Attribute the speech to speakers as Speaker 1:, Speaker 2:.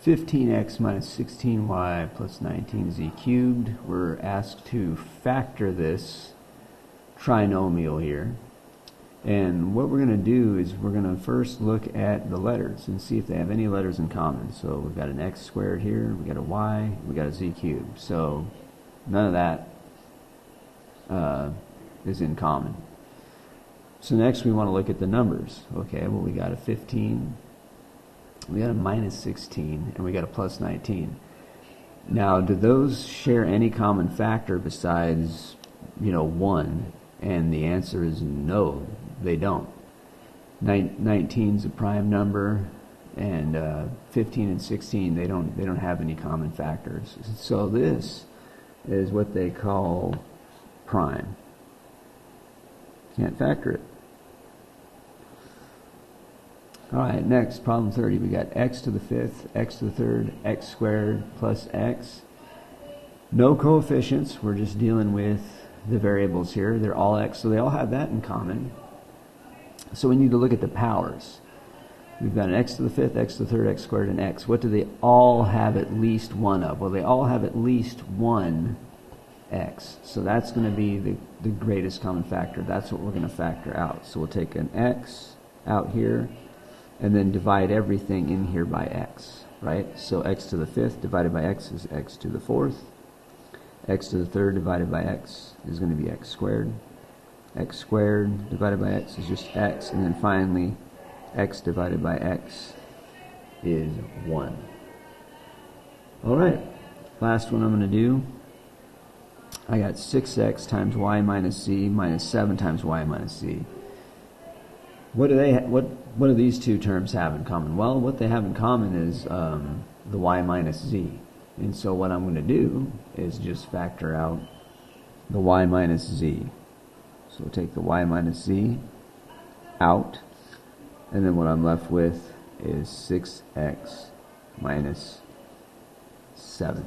Speaker 1: 15x minus 16y plus 19z cubed. We're asked to factor this trinomial here. And what we're going to do is we're going to first look at the letters and see if they have any letters in common. So we've got an x squared here, we got a y, we got a z cubed. So none of that is in common. So next we want to look at the numbers. Okay, well we got a 15, we got a minus 16, and we got a plus 19. Now, do those share any common factor besides, 1? And the answer is no, they don't. 19 is a prime number, and 15 and 16 they don't have any common factors. So this is what they call prime. Can't factor it. Alright, next, problem 30. We got x to the fifth, x to the third, x squared plus x. No coefficients. We're just dealing with the variables here. They're all x, so they all have that in common. So we need to look at the powers. We've got an x to the fifth, x to the third, x squared, and x. What do they all have at least one of? Well, they all have at least one x. So that's going to be the greatest common factor. That's what we're going to factor out. So we'll take an x out here and then divide everything in here by x, right? So x to the fifth divided by x is x to the fourth. X to the third divided by x is going to be x squared. X squared divided by x is just x. And then finally, x divided by x is 1. Alright, last one I'm going to do. I got 6x times y minus z minus 7 times y minus z. What do these two terms have in common? Well, what they have in common is the y minus z. And so what I'm going to do is just factor out the y minus z. So we'll take the y minus z out, and then what I'm left with is 6x minus 7.